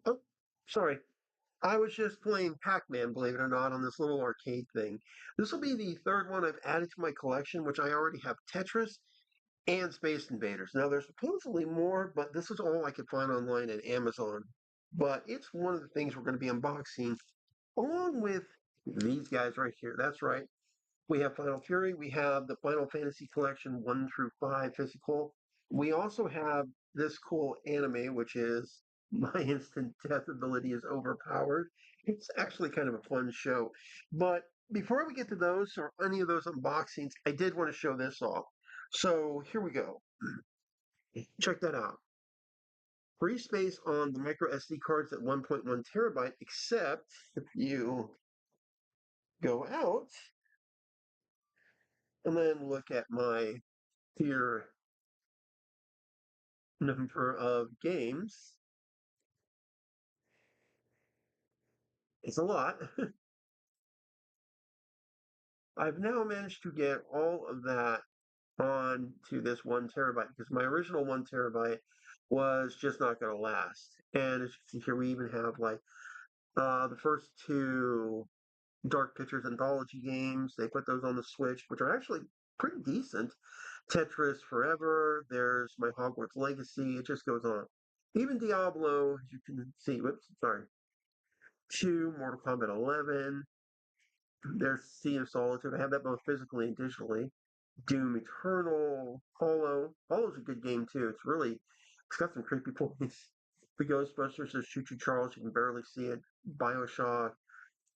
Oh, sorry. I was just playing Pac-Man, believe it or not, on this little arcade thing. This will be the third one I've added to my collection, which I already have Tetris and Space Invaders. Now, there's supposedly more, but this is all I could find online at Amazon. But it's one of the things we're going to be unboxing, along with these guys right here. That's right. We have Final Fury. We have the Final Fantasy Collection 1 through 5 physical. We also have this cool anime, which is my instant death ability is overpowered. It's actually kind of a fun show. But before we get to those or any of those unboxings, I did want to show this off. So here we go. Check that out. Free space on the micro SD cards at 1.1 terabyte, except if you go out and then look at my tier number of games. It's a lot. I've now managed to get all of that on to this 1 terabyte because my original 1 terabyte was just not going to last. And as you can see here, we even have like the first two Dark Pictures anthology games. They put those on the Switch, which are actually pretty decent. Tetris Forever. There's my Hogwarts Legacy. It just goes on. Even Diablo, as you can see. Whoops, sorry. 2, Mortal Kombat 11. There's Sea of Solitude. I have that both physically and digitally. Doom Eternal, Hollow. Hollow's a good game too. It's got some creepy points. The Ghostbusters, there's Choo Choo Charles, you can barely see it. Bioshock.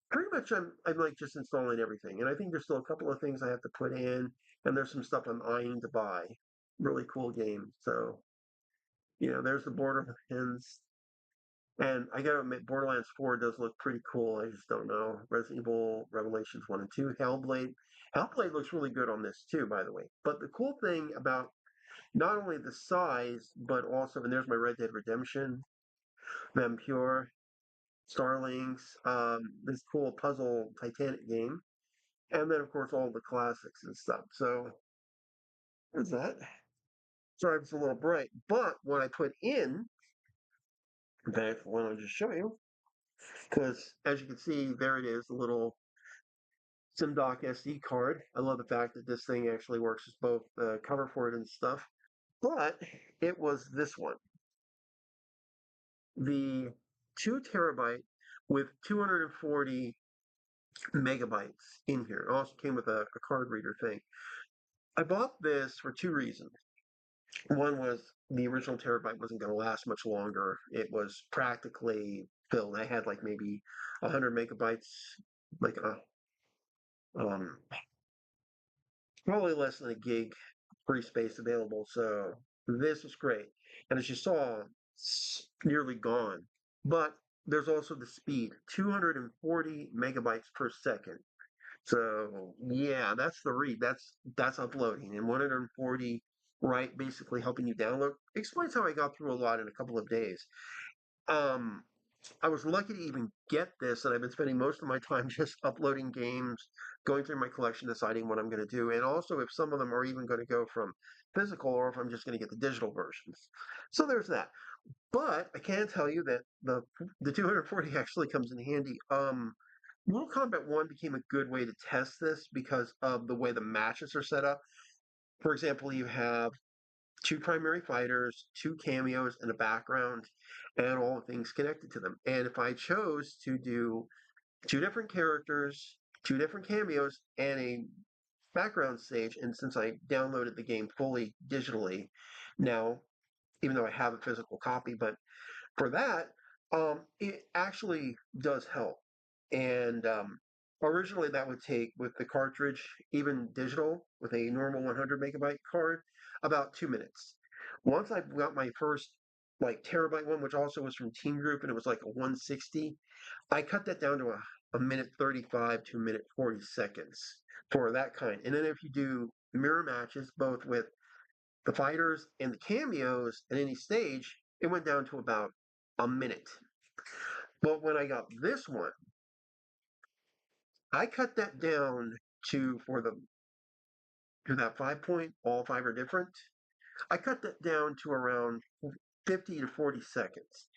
Pretty much I'm like just installing everything. And I think there's still a couple of things I have to put in, and there's some stuff I'm eyeing to buy. Really cool game. So, there's the Borderlands. And I gotta admit, Borderlands 4 does look pretty cool. I just don't know. Resident Evil Revelations 1 and 2, Hellblade. Hellblade looks really good on this too, by the way. But the cool thing about not only the size, but also, and there's my Red Dead Redemption, Vampire, Starlings, this cool puzzle Titanic game, and then of course all the classics and stuff. So there's that. Sorry, it's a little bright, but what I put in fact, I want to just show you, because as you can see, there it is, the little SimDoc SD card. I love the fact that this thing actually works as both the cover for it and stuff. But it was this one, the 2 terabyte with 240 megabytes in here. It also came with a card reader thing. I bought this for two reasons. One was the original terabyte wasn't going to last much longer. It was practically filled. I had like maybe 100 megabytes, like probably less than a gig free space available. So this was great. And as you saw, it's nearly gone. But there's also the speed, 240 megabytes per second. So yeah, that's the read. That's uploading. And 140 right, basically helping you download. Explains how I got through a lot in a couple of days. Um, I was lucky to even get this, and I've been spending most of my time just uploading games, going through my collection, deciding what I'm going to do, and also if some of them are even going to go from physical or if I'm just going to get the digital versions. So there's that. But I can tell you that the 240 actually comes in handy. Mortal Kombat 1 became a good way to test this because of the way the matches are set up. For example, you have two primary fighters, two cameos, and a background, and all the things connected to them. And if I chose to do two different characters, two different cameos, and a background stage, and since I downloaded the game fully digitally now, even though I have a physical copy, but for that, it actually does help. And originally, that would take with the cartridge, even digital, with a normal 100 megabyte card, about 2 minutes. Once I got my first like terabyte one, which also was from Team Group, and it was like a 160, I cut that down to a minute 35 to a minute 40 seconds for that kind. And then if you do mirror matches, both with the fighters and the cameos at any stage, it went down to about a minute. But when I got this one, I cut that down to for the to that 5 point, all five are different. I cut that down to around 50 to 40 seconds.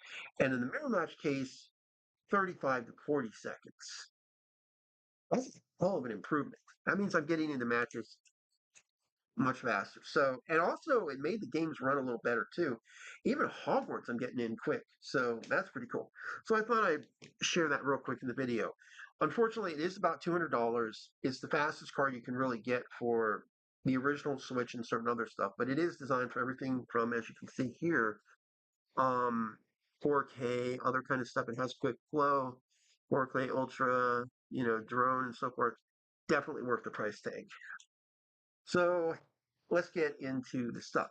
And in the mirror match case, 35 to 40 seconds. That's a hell of an improvement. That means I'm getting into matches much faster. So, and also it made the games run a little better too. Even Hogwarts, I'm getting in quick. So that's pretty cool. So I thought I'd share that real quick in the video. Unfortunately, it is about $200. It's the fastest card you can really get for the original Switch and certain other stuff, but it is designed for everything from, as you can see here, um, 4K, other kind of stuff. It has quick flow, 4K Ultra, drone and so forth. Definitely worth the price tag. So let's get into the stuff.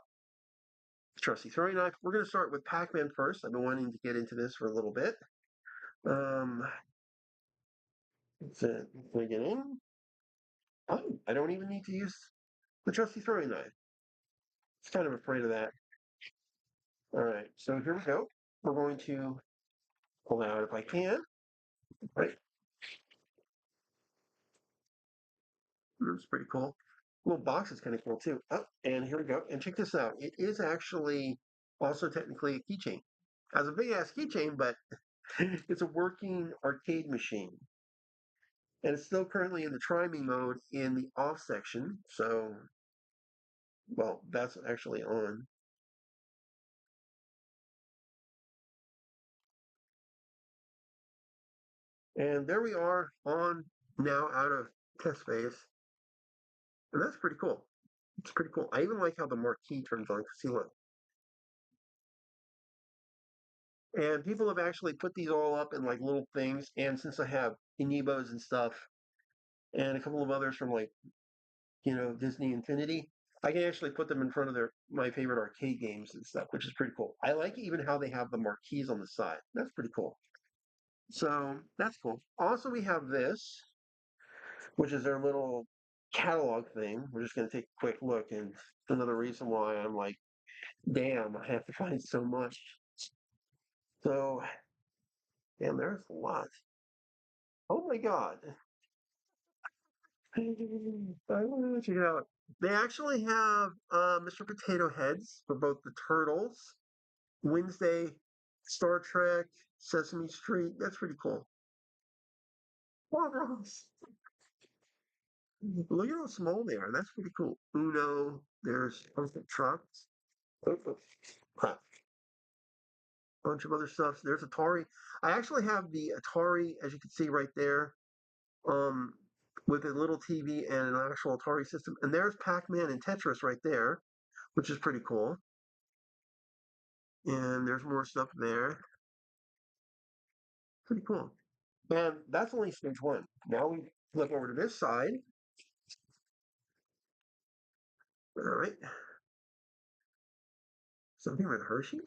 Trusty throwing knife. We're going to start with Pac-Man first. I've been wanting to get into this for a little bit. Um, so can I get in? Oh, I don't even need to use the trusty throwing knife. I was kind of afraid of that. All right, so here we go. We're going to pull that out if I can. Right, it's pretty cool. Little box is kind of cool too. Oh, and here we go. And check this out. It is actually also technically a keychain. Has a big ass keychain, but it's a working arcade machine. And it's still currently in the try me mode in the off section. So, well, that's actually on. And there we are on now out of test phase. And that's pretty cool. It's pretty cool. I even like how the marquee turns on. See, look. And people have actually put these all up in like little things. And since I have Amiibos and stuff, and a couple of others from like, Disney Infinity, I can actually put them in front of my favorite arcade games and stuff, which is pretty cool. I like even how they have the marquees on the side. That's pretty cool. So that's cool. Also, we have this, which is their little catalog thing. We're just going to take a quick look, and another reason why I'm like, damn, I have to find so much. So, damn, there's a lot. Oh my god. I want to check it out. They actually have Mr. Potato Heads for both the Turtles, Wednesday, Star Trek, Sesame Street. That's pretty cool. Walrus. Look at how small they are. That's pretty cool. Uno. There's Perfect Trucks. Crap. Bunch of other stuff. There's Atari. I actually have the Atari, as you can see right there, um, with a little TV and an actual Atari system. And there's Pac-Man and Tetris right there, which is pretty cool. And there's more stuff there. Pretty cool. And that's only stage one. Now we flip over to this side. All right. Something with Hershey's?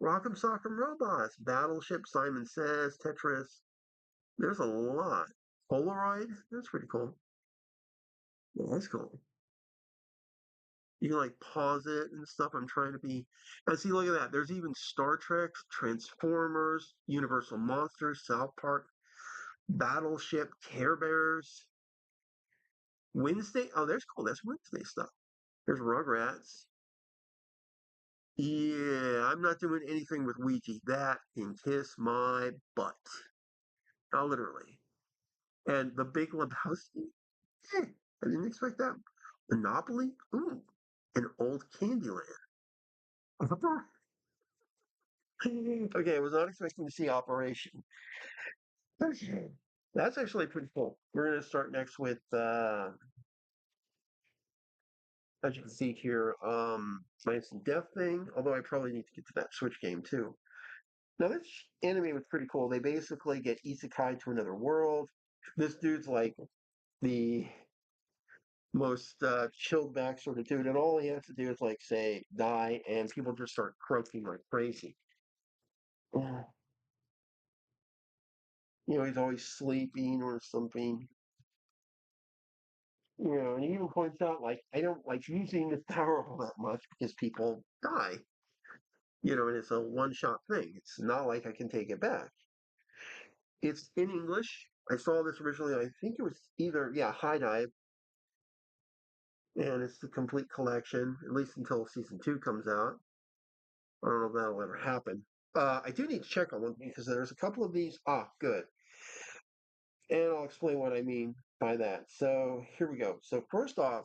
Rock'em Sock'em Robots, Battleship, Simon Says, Tetris. There's a lot. Polaroid? That's pretty cool. Yeah, that's cool. You can like pause it and stuff. I'm trying to be. And see, look at that. There's even Star Trek, Transformers, Universal Monsters, South Park, Battleship, Care Bears, Wednesday. Oh, there's cool. That's Wednesday stuff. There's Rugrats. Yeah, I'm not doing anything with Ouija. That can kiss my butt. Literally. And the Big Lebowski. Eh, I didn't expect that. Monopoly. Ooh, an old Candyland. Okay, I was not expecting to see Operation. Okay. That's actually pretty cool. We're going to start next with, as you can see here, Science and Death thing, although I probably need to get to that Switch game too. Now, this anime was pretty cool. They basically get isekai to another world. This dude's like the most chilled back sort of dude, and all he has to do is like say die, and people just start croaking like crazy. He's always sleeping or something. And he even points out, like, I don't like using this power all that much because people die. And it's a one shot thing. It's not like I can take it back. It's in English. I saw this originally, I think it was either, yeah, High Dive. and it's the complete collection, at least until season two comes out. I don't know if that'll ever happen. I do need to check on one thing because there's a couple of these. Ah, good. And I'll explain what I mean by that. So here we go. So first off,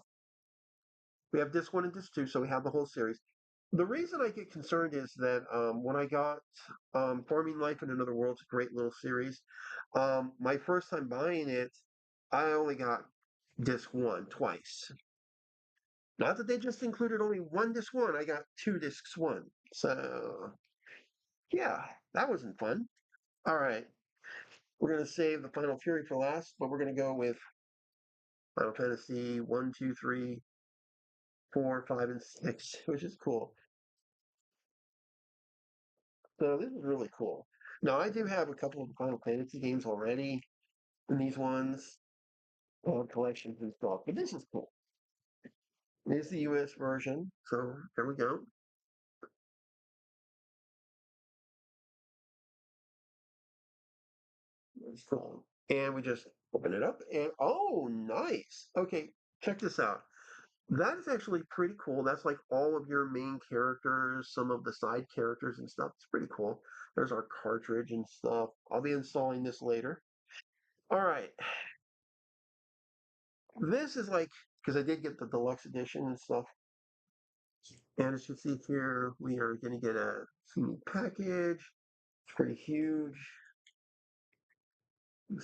we have disc one and disc two, so we have the whole series. The reason I get concerned is that when I got Farming Life in Another World's a great little series. My first time buying it, I only got disc one twice. Not that they just included only one disc one, I got two discs one. So yeah, that wasn't fun. All right, we're gonna save the Final Fury for last, but we're gonna go with Final Fantasy one, two, three, four, five, and six, which is cool. So this is really cool. Now I do have a couple of Final Fantasy games already in these ones, collections and stuff, but this is cool. This is the US version, so there we go. It's cool. And we just open it up and oh, nice. Okay, check this out. That is actually pretty cool. That's like all of your main characters, some of the side characters and stuff. It's pretty cool. There's our cartridge and stuff. I'll be installing this later. All right. This is like, because I did get the deluxe edition and stuff. And as you see here, we are going to get a unique package. It's pretty huge.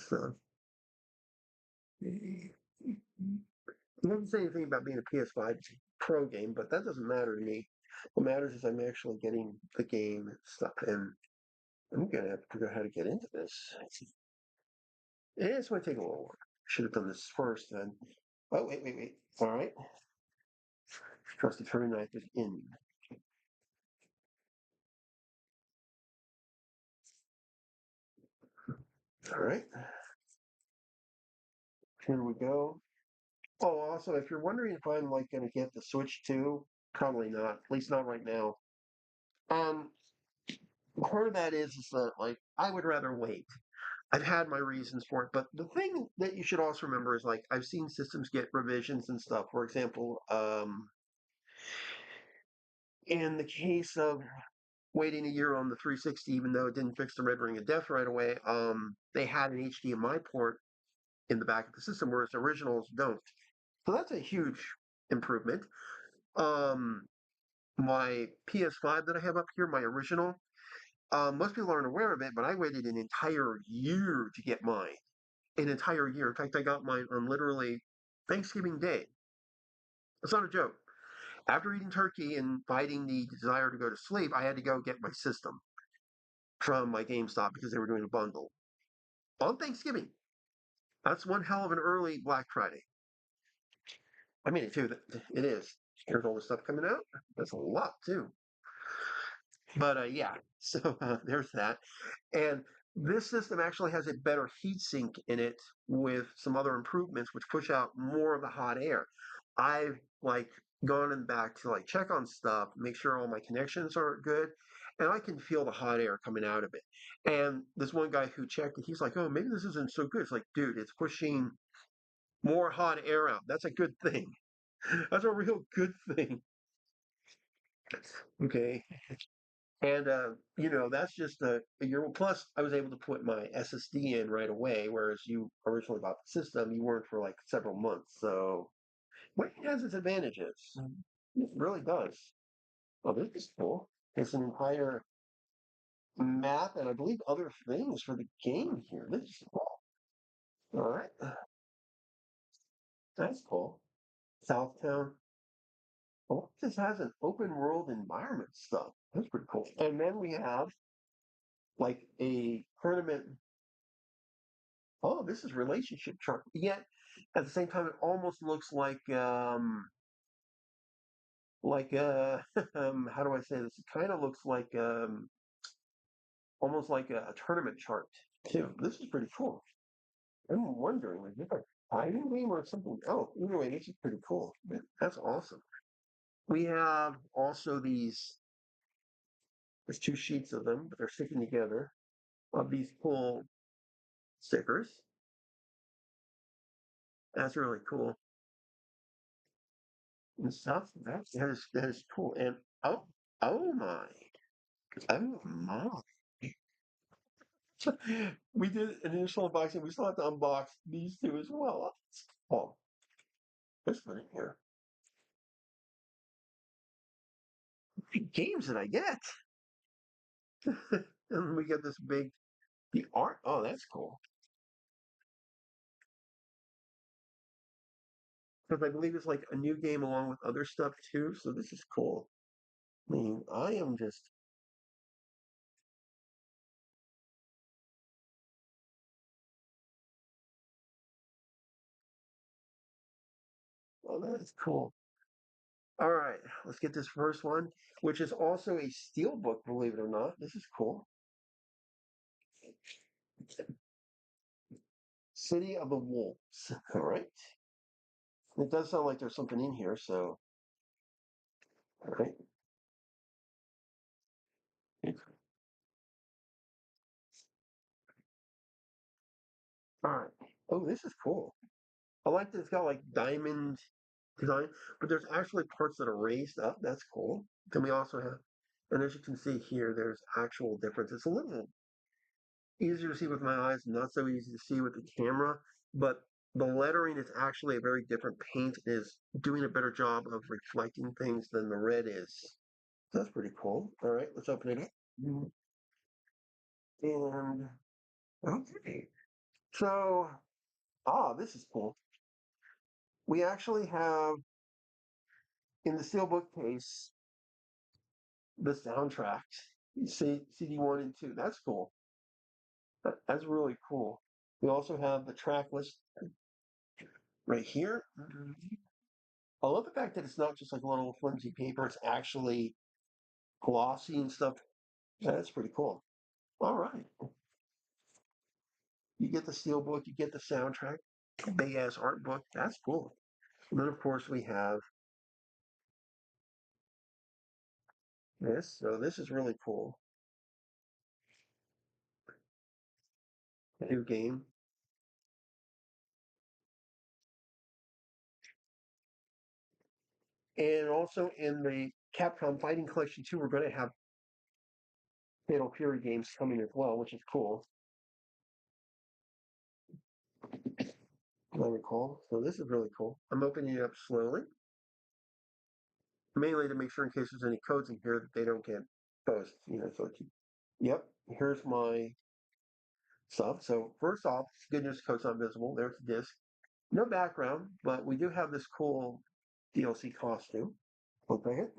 So, it doesn't say anything about being a PS5 Pro game, but that doesn't matter to me. What matters is I'm actually getting the game stuff, and I'm gonna have to figure out how to get into this. It's going to take a little while. Should have done this first then. Oh, wait. All right. Trusty Furry Knife is in. All right. Here we go. Oh, also, if you're wondering if I'm like going to get the Switch 2, probably not. At least not right now. Um, Part of that is that like I would rather wait. I've had my reasons for it, but the thing that you should also remember is like I've seen systems get revisions and stuff. For example, in the case of waiting a year on the 360, even though it didn't fix the red ring of death right away, they had an HDMI port in the back of the system, whereas originals don't. So that's a huge improvement. Um, my PS5 that I have up here, my original, most people aren't aware of it, but I waited an entire year to get mine. An entire year. In fact, I got mine on literally Thanksgiving Day. It's not a joke. After eating turkey and fighting the desire to go to sleep, I had to go get my system from my GameStop because they were doing a bundle on Thanksgiving. That's one hell of an early Black Friday. I mean, it too. It is. Here's all the stuff coming out. That's a lot too. But yeah, so there's that. And this system actually has a better heat sink in it with some other improvements which push out more of the hot air. I've like gone and back to like check on stuff, make sure all my connections are good, and I can feel the hot air coming out of it. And this one guy who checked it, he's like, "Oh, maybe this isn't so good." It's like, dude, it's pushing more hot air out. That's a good thing. That's a real good thing. Okay. And that's just a year. Plus, I was able to put my SSD in right away, whereas you originally bought the system, you weren't for like several months. So, it has its advantages. It really does. Oh, this is cool. It's an entire map and I believe other things for the game here. This is cool. All right, that's cool. Southtown. Oh, this has an open world environment stuff. That's pretty cool. And then we have like a tournament. Oh, this is relationship chart. Yet at the same time, it almost looks how do I say this? It kind of looks like almost like a tournament chart too. This is pretty cool. I'm wondering, is it a fighting game or something else? Anyway, this is pretty cool. That's awesome. We have also these. There's two sheets of them, but they're sticking together. Of these cool stickers. That's really cool. and stuff. That is cool. And oh, oh my, oh my. We did an initial unboxing. We still have to unbox these two as well. Oh, there's one in here. What games did I get? And we get this big the art. Oh, that's cool. Because I believe it's like a new game along with other stuff too. So this is cool. I mean, I am just. Oh, that is cool. All right, let's get this first one, which is also a steel book, believe it or not. This is cool. City of the Wolves. All right. It does sound like there's something in here, so all right. All right. Oh, this is cool. I like that it's got like diamond design, but there's actually parts that are raised up. That's cool. Then we also have, and as you can see here, there's actual difference. It's a little easier to see with my eyes, not so easy to see with the camera, but the lettering is actually a very different paint. It is doing a better job of reflecting things than the red is. That's pretty cool. All right, let's open it up. And okay. So, this is cool. We actually have in the steelbook case the soundtracks. You see CD1 and 2. That's cool. That's really cool. We also have the track list right here. I love the fact that it's not just like a little flimsy paper. It's actually glossy and stuff. Yeah, that's pretty cool. All right. You get the steelbook, you get the soundtrack, big ass art book. That's cool. And then, of course, we have this. So this is really cool. New game. And also in the Capcom Fighting Collection 2, we're going to have Fatal Fury games coming as well, which is cool. I recall. So this is really cool. I'm opening it up slowly, mainly to make sure in case there's any codes in here that they don't get posted. Yep. Here's my stuff. So first off, good news code's not visible. There's the disc. No background, but we do have this cool DLC costume. Open it.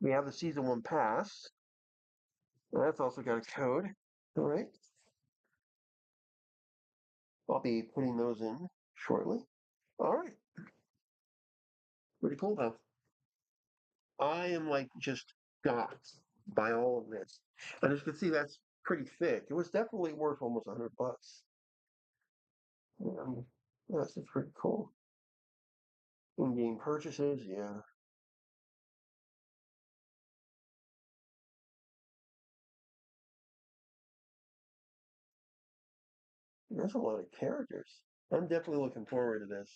We have the season one pass. That's also got a code. All right. I'll be putting those in shortly. All right. Pretty cool though. I am like just shocked by all of this. And as you can see, that's pretty thick. It was definitely worth almost $100. Um, that's just pretty cool. In-game purchases, yeah. There's a lot of characters. I'm definitely looking forward to this.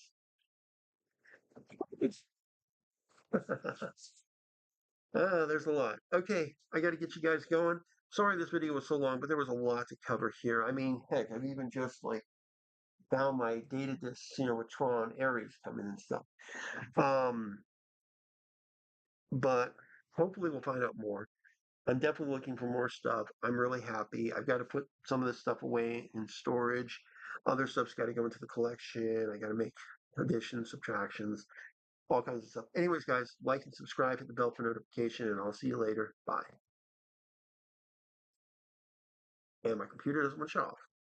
There's a lot. Okay, I got to get you guys going. Sorry this video was so long, but there was a lot to cover here. I mean, heck, I've even just like found my data discs, with Tron Ares coming and stuff. Um, but hopefully we'll find out more. I'm definitely looking for more stuff. I'm really happy. I've got to put some of this stuff away in storage. Other stuff's got to go into the collection. I got to make additions, subtractions, all kinds of stuff. Anyways, guys, like and subscribe, hit the bell for notification, and I'll see you later. Bye. And my computer doesn't want to shut off.